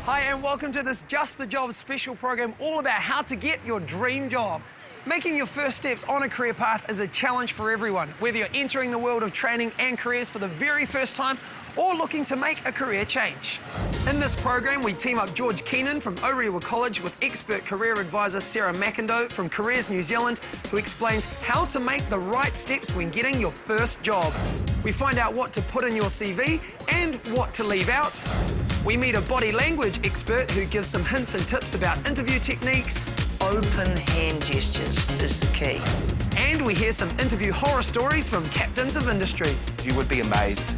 Hi and welcome to this Just the Job special program all about how to get your dream job. Making your first steps on a career path is a challenge for everyone, whether you're entering the world of training and careers for the very first time or looking to make a career change. In this program, we team up George Keenan from Orewa College with expert career advisor Sarah McIndoe from Careers New Zealand, who explains how to make the right steps when getting your first job. We find out what to put in your CV and what to leave out. We meet a body language expert who gives some hints and tips about interview techniques. Open hand gestures is the key. And we hear some interview horror stories from captains of industry. You would be amazed.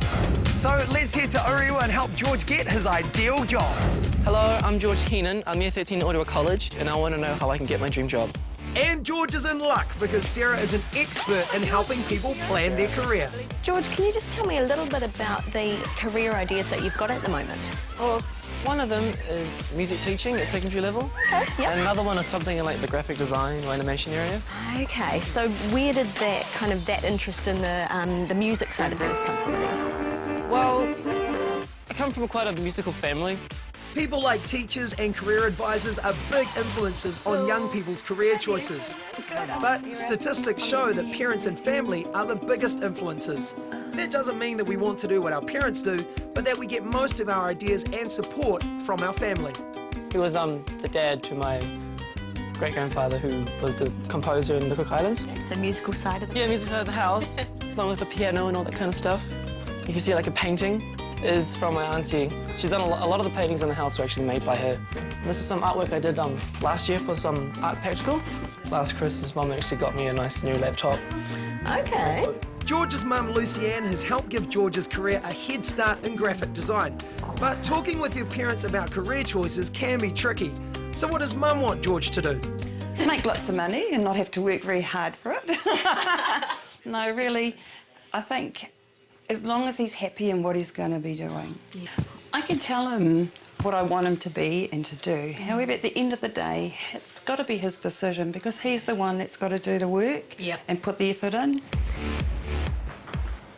So let's head to Orewa and help George get his ideal job. Hello, I'm George Keenan. I'm year 13 at Orewa College and I want to know how I can get my dream job. And George is in luck because Sarah is an expert in helping people plan their career. George, can you just tell me a little bit about the career ideas that you've got at the moment? Well, one of them is music teaching at secondary level. Okay, yep. And another one is something in like the graphic design or animation area. Okay, so where did that interest in the music side of things come from? Well, I come from quite a musical family. People like teachers and career advisors are big influences on young people's career choices. But statistics show that parents and family are the biggest influences. That doesn't mean that we want to do what our parents do, but that we get most of our ideas and support from our family. He was the dad to my great-grandfather who was the composer in the Cook Islands. It's a musical side of it. Yeah, music side of the house, along with the piano and all that kind of stuff. You can see like a painting is from my auntie. She's done a lot of the paintings in the house are actually made by her. And this is some artwork I did last year for some art practical. Last Christmas, Mum actually got me a nice new laptop. Okay. George's mum, Lucianne, has helped give George's career a head start in graphic design. But talking with your parents about career choices can be tricky. So what does Mum want George to do? Make lots of money and not have to work very hard for it. No, really, I think as long as he's happy in what he's going to be doing. Yeah. I can tell him what I want him to be and to do. However, at the end of the day, it's got to be his decision because he's the one that's got to do the work and put the effort in.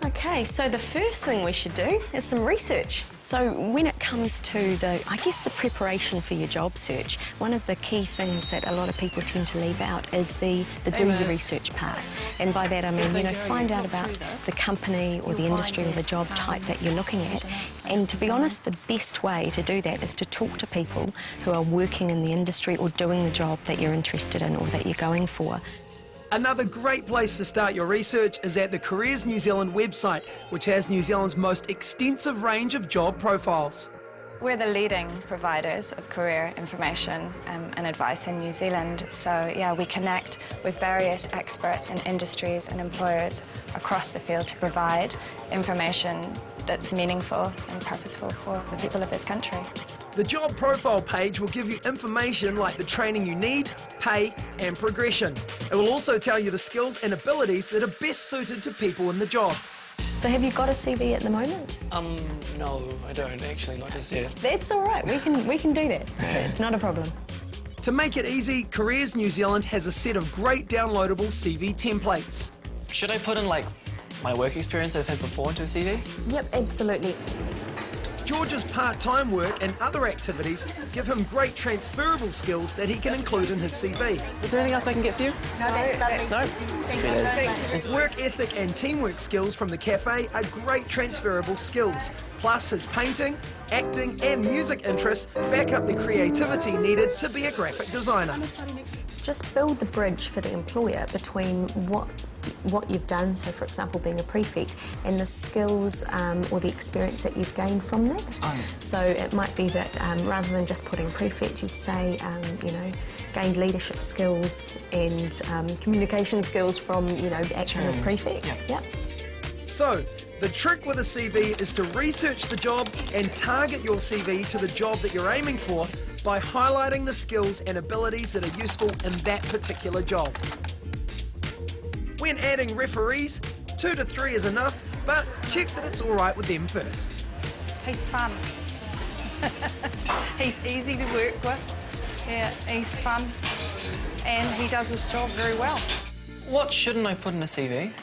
Okay, so the first thing we should do is some research. So when it comes to the preparation for your job search, one of the key things that a lot of people tend to leave out is the do your research part. And by that I mean, find out about the company or the industry or the job type that you're looking at. And to be honest, the best way to do that is to talk to people who are working in the industry or doing the job that you're interested in or that you're going for. Another great place to start your research is at the Careers New Zealand website, which has New Zealand's most extensive range of job profiles. We're the leading providers of career information and advice in New Zealand. So yeah, we connect with various experts in industries and employers across the field to provide information that's meaningful and purposeful for the people of this country. The job profile page will give you information like the training you need, pay and progression. It will also tell you the skills and abilities that are best suited to people in the job. So have you got a CV at the moment? No, I don't actually, not just yet. That's all right, we can do that. It's not a problem. To make it easy, Careers New Zealand has a set of great downloadable CV templates. Should I put in like my work experience I've had before into a CV? Yep, absolutely. George's part-time work and other activities give him great transferable skills that he can include in his CV. Is there anything else I can get for you? No, that's lovely. No? Work ethic and teamwork skills from the cafe are great transferable skills. Plus his painting, acting and music interests back up the creativity needed to be a graphic designer. Just build the bridge for the employer between what you've done, so for example being a prefect, and the skills or the experience that you've gained from that. So it might be that rather than just putting prefect, you'd say, gained leadership skills and communication skills from, acting as prefect. Yep. So, the trick with a CV is to research the job and target your CV to the job that you're aiming for by highlighting the skills and abilities that are useful in that particular job. When adding referees, 2 to 3 is enough, but check that it's all right with them first. He's fun. He's easy to work with. Yeah, he's fun. And he does his job very well. What shouldn't I put in a CV?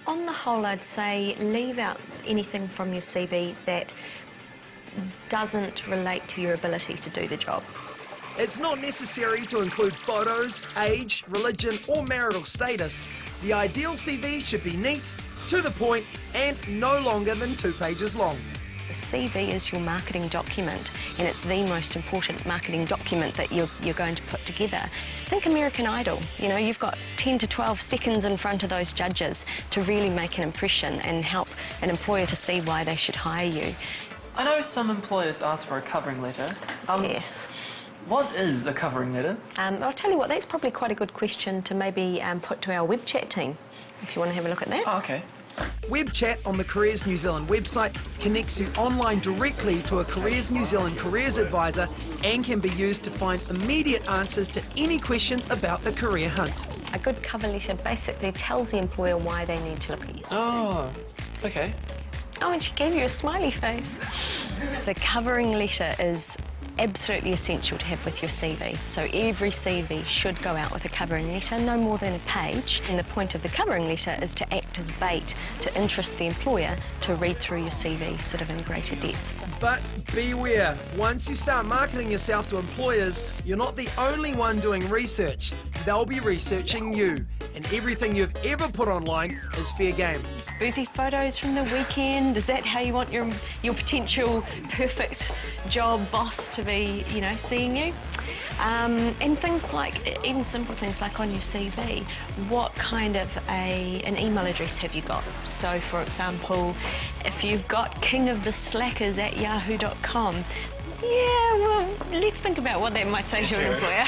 On the whole, I'd say leave out anything from your CV that doesn't relate to your ability to do the job. It's not necessary to include photos, age, religion, or marital status. The ideal CV should be neat, to the point, and no longer than 2 pages long. The CV is your marketing document, and it's the most important marketing document that you're going to put together. Think American Idol. You know, you've got 10 to 12 seconds in front of those judges to really make an impression and help an employer to see why they should hire you. I know some employers ask for a covering letter. Yes. What is a covering letter? I'll tell you what, that's probably quite a good question to maybe put to our web chat team, if you want to have a look at that. Oh, okay. Web chat on the Careers New Zealand website connects you online directly to a Careers New Zealand careers advisor and can be used to find immediate answers to any questions about the career hunt. A good cover letter basically tells the employer why they need to look at you. Oh, okay. Oh, and she gave you a smiley face. The covering letter is absolutely essential to have with your CV. So every CV should go out with a covering letter, no more than a page. And the point of the covering letter is to act as bait to interest the employer to read through your CV sort of in greater depths. But beware, once you start marketing yourself to employers, you're not the only one doing research. They'll be researching you, and everything you've ever put online is fair game. Boozy photos from the weekend, is that how you want your potential perfect job boss to be, you know, seeing you? And things like, even simple things like on your CV, what kind of an email address have you got? So, for example, if you've got kingoftheslackers@yahoo.com, yeah, well, let's think about what that might say to an employer.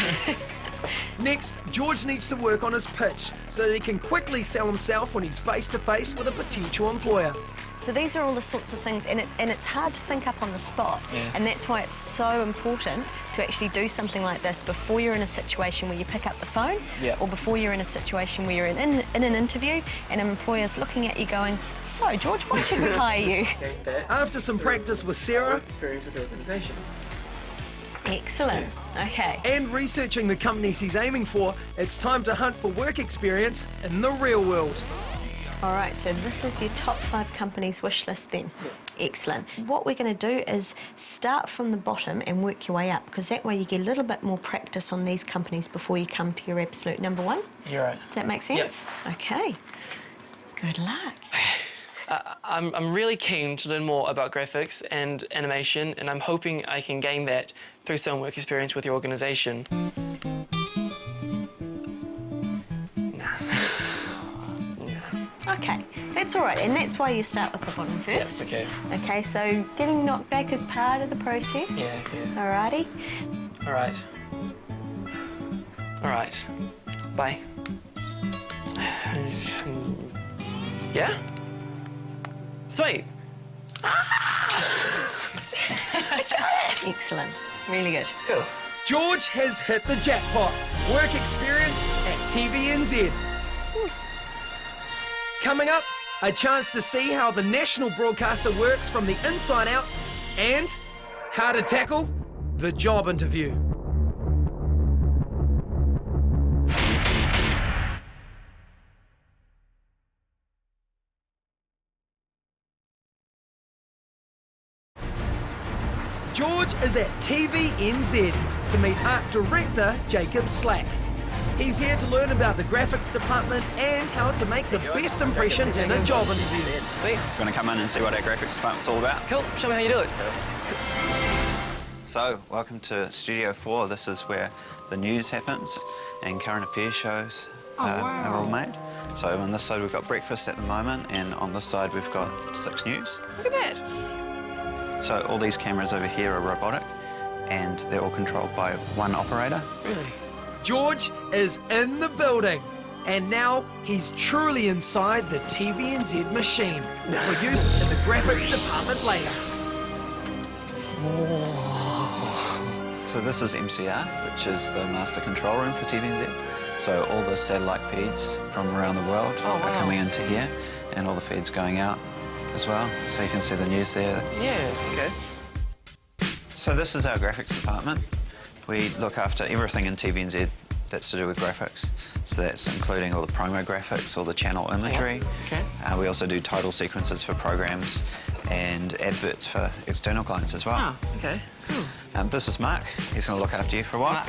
Next, George needs to work on his pitch so that he can quickly sell himself when he's face-to-face with a potential employer. So these are all the sorts of things, and it's hard to think up on the spot, and that's why it's so important to actually do something like this before you're in a situation where you pick up the phone, or before you're in a situation where you're in an interview and an employer's looking at you going, so George, why should we hire you? After some practice with Sarah, Experience with the organisation. Excellent. Okay. and researching the companies he's aiming for, it's time to hunt for work experience in the real world. All right, so this is your top 5 companies wish list then. Excellent. What we're going to do is start from the bottom and work your way up, because that way you get a little bit more practice on these companies before you come to your absolute number 1. You're right. Does that make sense? Yep. Okay. Good luck. I'm really keen to learn more about graphics and animation, and I'm hoping I can gain that through some work experience with your organisation. Okay, that's all right, and that's why you start with the bottom first. Yes, okay. Okay, so getting knocked back is part of the process. Yeah, okay. Alrighty. All right. All right. Bye. Yeah? Sweet. Excellent. Really good. Cool. George has hit the jackpot. Work experience at TVNZ. Coming up, a chance to see how the national broadcaster works from the inside out and how to tackle the job interview. George is at TVNZ to meet art director Jacob Slack. He's here to learn about the graphics department and how to make the best impression in a job interview. Sweet. You want to come in and see what our graphics department's all about? Cool. Show me how you do it. So, welcome to Studio 4. This is where the news happens and current affairs shows are all made. So on this side we've got breakfast at the moment, and on this side we've got 6 News. Look at that. So all these cameras over here are robotic, and they're all controlled by one operator. Really? George is in the building, and now he's truly inside the TVNZ machine for use in the graphics department later. So this is MCR, which is the master control room for TVNZ. So all the satellite feeds from around the world are coming into here, and all the feeds going out as well. So you can see the news there. Yeah, okay. So this is our graphics department. We look after everything in TVNZ that's to do with graphics. So that's including all the promo graphics, all the channel imagery. Okay. We also do title sequences for programs and adverts for external clients as well. Ah, okay, cool. This is Mark. He's going to look after you for a while.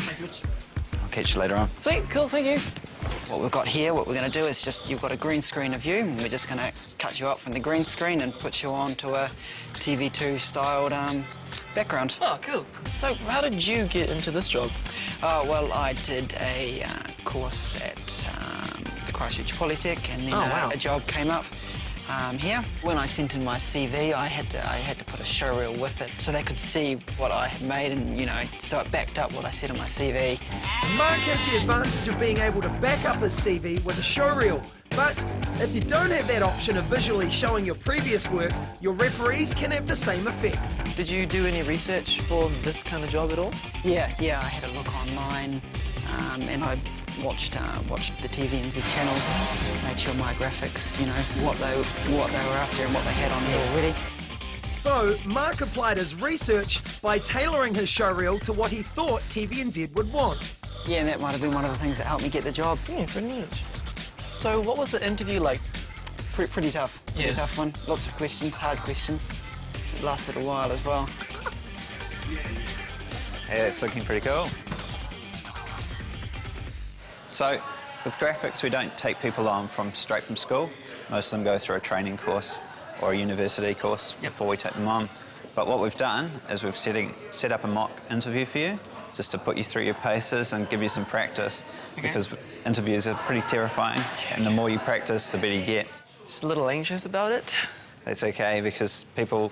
I'll catch you later on. Sweet, cool, thank you. What we've got here, what we're going to do is just, you've got a green screen of you, and we're just going to cut you out from the green screen and put you onto a TV2 styled background. Oh, cool. So how did you get into this job? Well, I did a course at the Christchurch Polytech, and then a job came up here. When I sent in my CV, I had to put a showreel with it so they could see what I had made, and so it backed up what I said in my CV. Mark has the advantage of being able to back up his CV with a showreel. But if you don't have that option of visually showing your previous work, your referees can have the same effect. Did you do any research for this kind of job at all? Yeah, I had a look online, and I watched the TVNZ channels, made sure my graphics, what they were after and what they had on it already. So, Mark applied his research by tailoring his showreel to what he thought TVNZ would want. Yeah, and that might have been one of the things that helped me get the job. Yeah, pretty much. So what was the interview like? Pretty tough. Pretty tough one. Lots of questions, hard questions. It lasted a while as well. Yeah, it's looking pretty cool. So, with graphics, we don't take people on straight from school. Most of them go through a training course or a university course before we take them on. But what we've done is we've set up a mock interview for you, just to put you through your paces and give you some practice, because interviews are pretty terrifying, and the more you practice, the better you get. Just a little anxious about it. That's okay, because people,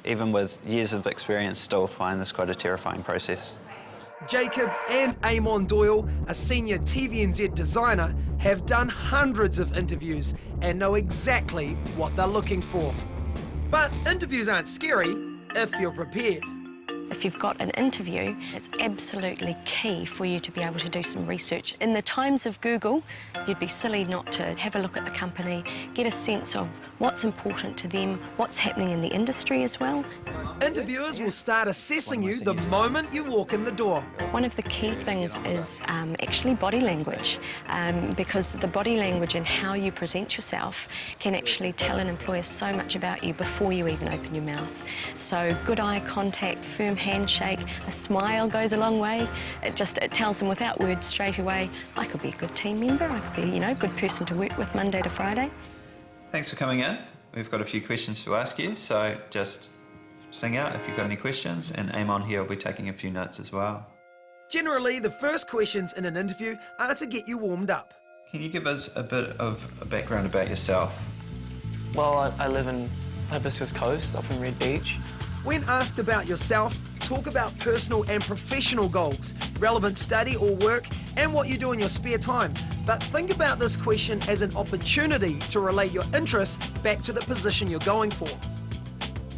even with years of experience, still find this quite a terrifying process. Jacob and Amon Doyle, a senior TVNZ designer, have done hundreds of interviews and know exactly what they're looking for. But interviews aren't scary if you're prepared. If you've got an interview, it's absolutely key for you to be able to do some research. In the times of Google, you'd be silly not to have a look at the company, get a sense of what's important to them, what's happening in the industry as well. Interviewers will start assessing you the moment you walk in the door. One of the key things is actually body language, because the body language and how you present yourself can actually tell an employer so much about you before you even open your mouth. So good eye contact, firm handshake, a smile goes a long way. It tells them without words straight away, I could be a good team member, I could be, a good person to work with Monday to Friday. Thanks for coming in. We've got a few questions to ask you, so just sing out if you've got any questions, and Amon here will be taking a few notes as well. Generally, the first questions in an interview are to get you warmed up. Can you give us a bit of a background about yourself? Well, I live in Hibiscus Coast, up in Red Beach. When asked about yourself, talk about personal and professional goals, relevant study or work, and what you do in your spare time. But think about this question as an opportunity to relate your interests back to the position you're going for.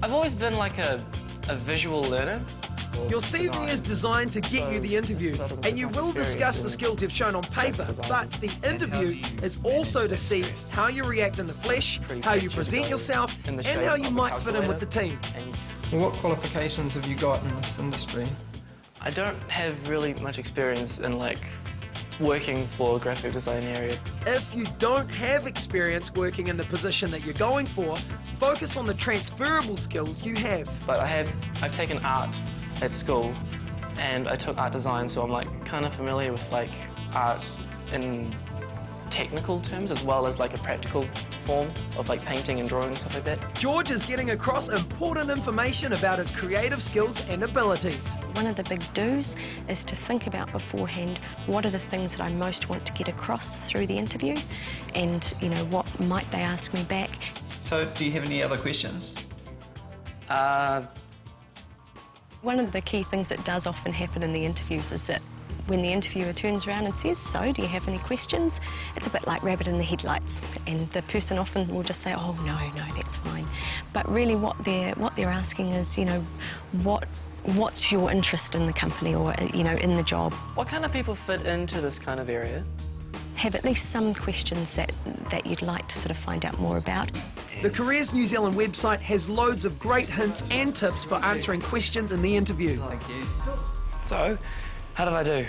I've always been like a visual learner. Your CV is designed to get you the interview, and you will discuss the skills you've shown on paper, but the interview is also to see how you react in the flesh, how you present yourself, and how you might fit in with the team. What qualifications have you got in this industry? I don't have really much experience in working for a graphic design area. If you don't have experience working in the position that you're going for, focus on the transferable skills you have. But I've taken art at school, and I took art design, so I'm kind of familiar with art in technical terms as well as a practical form of painting and drawing and stuff like that. George is getting across important information about his creative skills and abilities. One of the big do's is to think about beforehand, what are the things that I most want to get across through the interview, and what might they ask me back. So, do you have any other questions? One of the key things that does often happen in the interviews is that when the interviewer turns around and says, so, do you have any questions? It's a bit like rabbit in the headlights, and the person often will just say, oh, no, that's fine. But really what they're asking is, what's your interest in the company or, in the job? What kind of people fit into this kind of area? Have at least some questions that you'd like to sort of find out more about. The Careers New Zealand website has loads of great hints and tips for answering questions in the interview. Thank you. So, how did I do?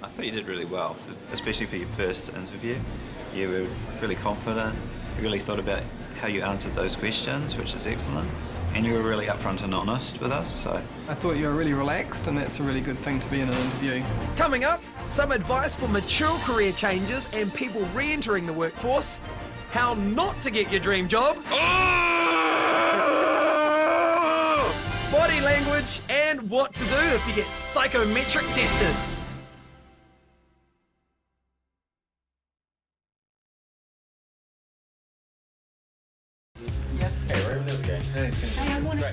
I thought you did really well, especially for your first interview. You were really confident, you really thought about how you answered those questions, which is excellent. And you were really upfront and honest with us, so... I thought you were really relaxed, and that's a really good thing to be in an interview. Coming up, some advice for mature career changes and people re-entering the workforce, how not to get your dream job, body language, and what to do if you get psychometric tested.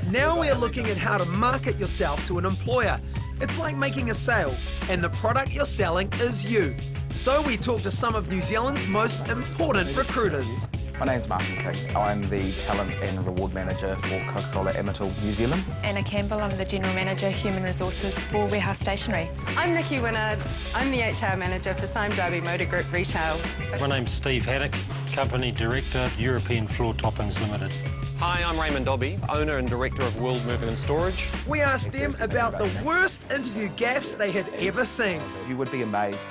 Now we're looking at how to market yourself to an employer. It's like making a sale, and the product you're selling is you. So we talk to some of New Zealand's most important recruiters. My name's Martin King. I'm the Talent and Reward Manager for Coca-Cola Amatil New Zealand. Anna Campbell, I'm the General Manager, Human Resources for Warehouse Stationery. I'm Nikki Wynnard. I'm the HR Manager for Sime Darby Motor Group Retail. My name's Steve Haddock, Company Director, European Floor Toppings Limited. Hi, I'm Raymond Dobby, Owner and Director of World Moving and Storage. We asked them about the worst interview gaffes they had ever seen. You would be amazed.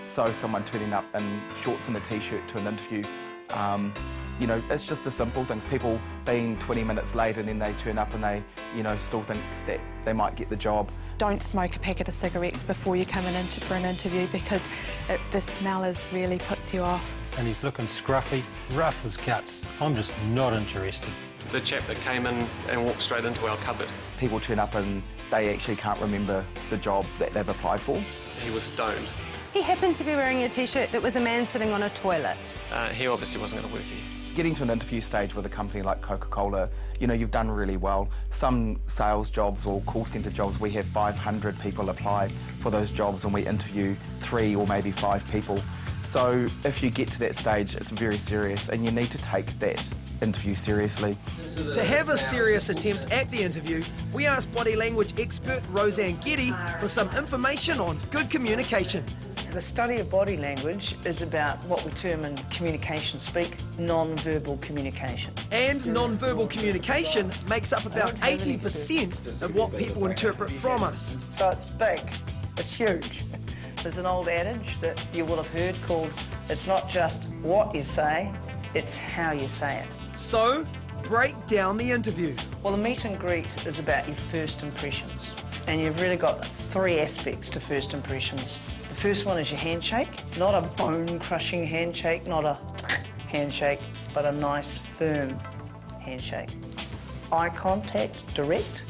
So someone turning up in shorts and a t-shirt to an interview, you know, it's just the simple things. People being 20 minutes late and then they turn up and they, you know, still think that they might get the job. Don't smoke a packet of cigarettes before you come in for an interview because the smell really puts you off. And he's looking scruffy, rough as guts. I'm just not interested. The chap that came in and walked straight into our cupboard. People turn up and they actually can't remember the job that they've applied for. He was stoned. He happened to be wearing a t-shirt that was a man sitting on a toilet. He obviously wasn't going to work here. Getting to an interview stage with a company like Coca-Cola, you know, you've done really well. Some sales jobs or call centre jobs, we have 500 people apply for those jobs and we interview 3 or maybe 5 people. So if you get to that stage, it's very serious and you need to take that interview seriously. To have a serious attempt at the interview, we asked body language expert Roseanne Getty for some information on good communication. The study of body language is about what we term in communication speak, non-verbal communication. And non-verbal communication makes up about 80% of what people interpret from us. So it's big, it's huge. There's an old adage that you will have heard called, it's not just what you say, it's how you say it. So, break down the interview. Well, the meet and greet is about your first impressions. And you've really got 3 aspects to first impressions. The first one is your handshake, not a bone-crushing handshake, not a handshake, but a nice, firm handshake. Eye contact, direct,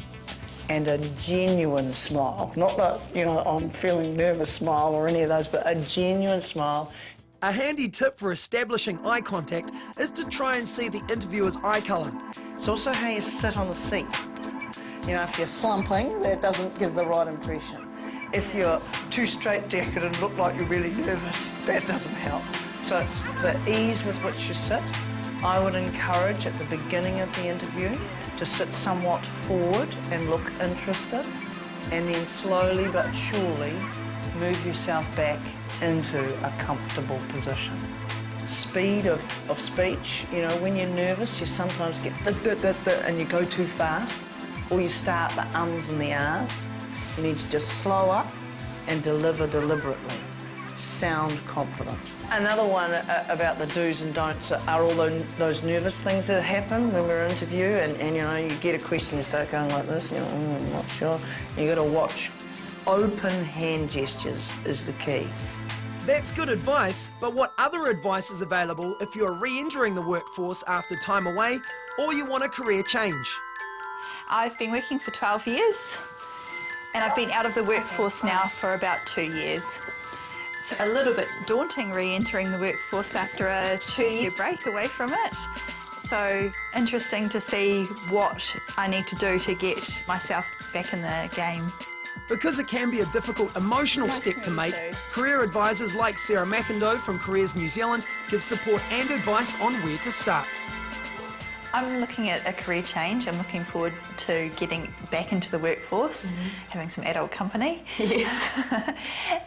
and a genuine smile. Not that, you know, I'm feeling nervous smile or any of those, but a genuine smile. A handy tip for establishing eye contact is to try and see the interviewer's eye colour. It's also how you sit on the seat. You know, if you're slumping, that doesn't give the right impression. If you're too straight-decked and look like you're really nervous, that doesn't help. So it's the ease with which you sit. I would encourage at the beginning of the interview to sit somewhat forward and look interested, and then slowly but surely move yourself back into a comfortable position. Speed of speech, you know, when you're nervous, you sometimes get and you go too fast, or you start the ums and the ahs. You need to just slow up and deliver deliberately. Sound confident. Another one about the do's and don'ts are all those nervous things that happen when we're interviewing, and you know, you get a question, you start going like this, you know, I'm not sure. You got to watch. Open hand gestures is the key. That's good advice, but what other advice is available if you're re-entering the workforce after time away or you want a career change? I've been working for 12 years and I've been out of the workforce now for about 2 years. It's a little bit daunting re-entering the workforce after a 2-year break away from it. So interesting to see what I need to do to get myself back in the game. Because it can be a difficult emotional step to make, career advisors like Sarah McIndoe from Careers New Zealand give support and advice on where to start. I'm looking at a career change. I'm looking forward to getting back into the workforce, having some adult company. Yes.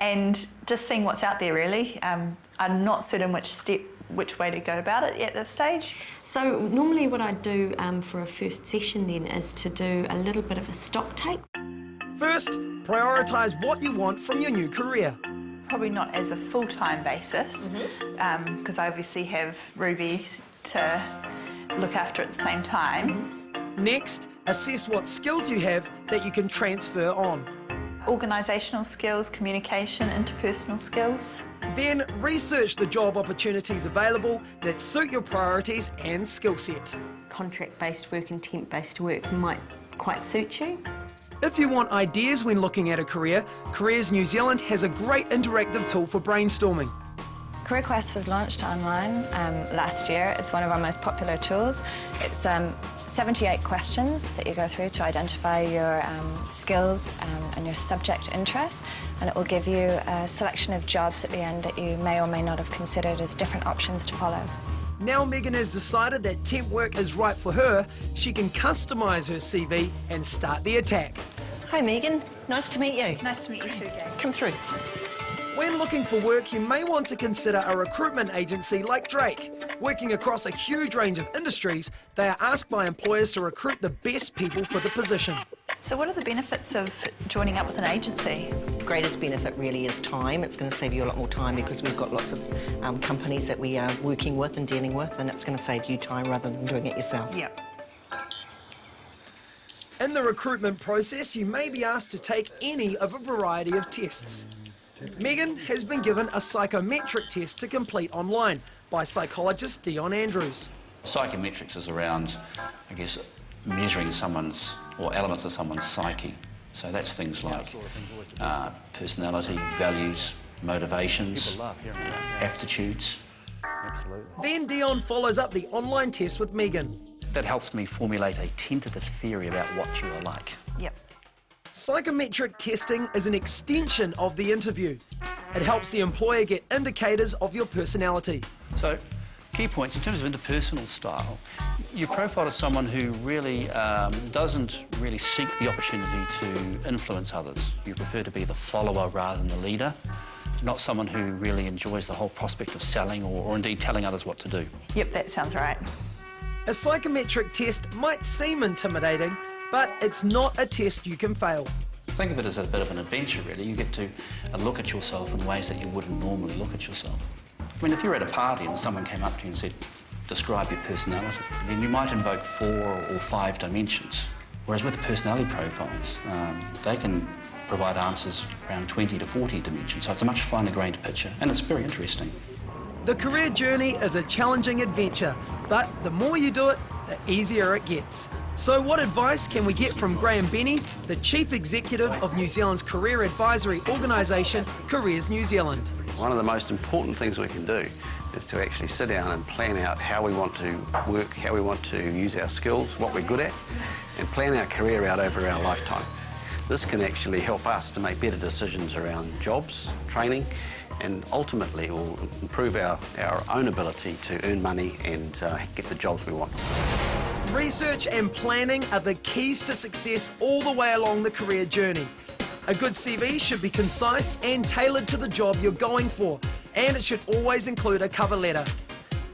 And just seeing what's out there, really. I'm not certain which way to go about it at this stage. So normally what I do for a first session then is to do a little bit of a stock take. First, prioritise what you want from your new career. Probably not as a full-time basis, because I obviously have Ruby to look after at the same time. Next, assess what skills you have that you can transfer on. Organisational skills, communication, interpersonal skills. Then research the job opportunities available that suit your priorities and skill set. Contract-based work and temp-based work might quite suit you. If you want ideas when looking at a career, Careers New Zealand has a great interactive tool for brainstorming. Career Quest was launched online last year. It's one of our most popular tools. It's 78 questions that you go through to identify your skills and your subject interests, and it will give you a selection of jobs at the end that you may or may not have considered as different options to follow. Now Megan has decided that temp work is right for her, she can customise her CV and start the attack. Hi Megan, nice to meet you. Nice to meet you too, Gabe. Come through. When looking for work, you may want to consider a recruitment agency like Drake. Working across a huge range of industries, they are asked by employers to recruit the best people for the position. So what are the benefits of joining up with an agency? The greatest benefit really is time. It's going to save you a lot more time because we've got lots of companies that we are working with and dealing with, and it's going to save you time rather than doing it yourself. Yep. In the recruitment process, you may be asked to take any of a variety of tests. Megan has been given a psychometric test to complete online by psychologist Dion Andrews. Psychometrics is around, I guess, measuring someone's, or elements of someone's psyche. So that's things like personality, values, motivations, aptitudes. Then Dion follows up the online test with Megan. That helps me formulate a tentative theory about what you are like. Yep. Psychometric testing is an extension of the interview. It helps the employer get indicators of your personality. So, key points in terms of interpersonal style, you profile as someone who really doesn't really seek the opportunity to influence others. You prefer to be the follower rather than the leader, not someone who really enjoys the whole prospect of selling or indeed telling others what to do. Yep, that sounds right. A psychometric test might seem intimidating, but it's not a test you can fail. Think of it as a bit of an adventure, really. You get to look at yourself in ways that you wouldn't normally look at yourself. I mean, if you're at a party and someone came up to you and said, describe your personality, then you might invoke 4 or 5 dimensions. Whereas with personality profiles, they can provide answers around 20 to 40 dimensions. So it's a much finer grained picture, and it's very interesting. The career journey is a challenging adventure, but the more you do it, the easier it gets. So what advice can we get from Graham Benny, the Chief Executive of New Zealand's career advisory organisation, Careers New Zealand? One of the most important things we can do is to actually sit down and plan out how we want to work, how we want to use our skills, what we're good at, and plan our career out over our lifetime. This can actually help us to make better decisions around jobs, training, and ultimately it will improve our own ability to earn money and get the jobs we want. Research and planning are the keys to success all the way along the career journey. A good CV should be concise and tailored to the job you're going for, and it should always include a cover letter.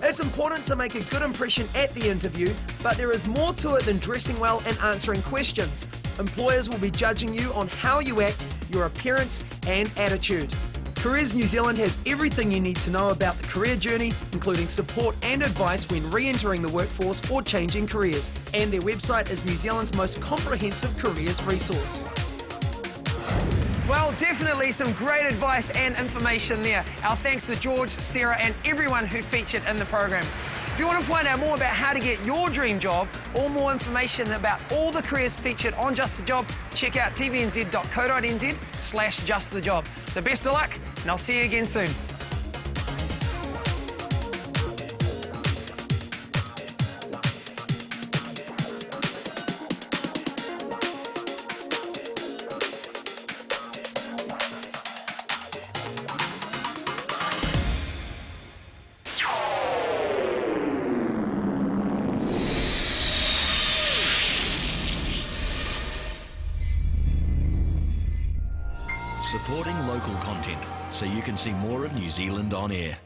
It's important to make a good impression at the interview, but there is more to it than dressing well and answering questions. Employers will be judging you on how you act, your appearance and attitude. Careers New Zealand has everything you need to know about the career journey, including support and advice when re-entering the workforce or changing careers. And their website is New Zealand's most comprehensive careers resource. Well, definitely some great advice and information there. Our thanks to George, Sarah and everyone who featured in the program. If you want to find out more about how to get your dream job or more information about all the careers featured on Just the Job, check out tvnz.co.nz/justthejob. So best of luck, and I'll see you again soon. Supporting local content so you can see more of New Zealand on air.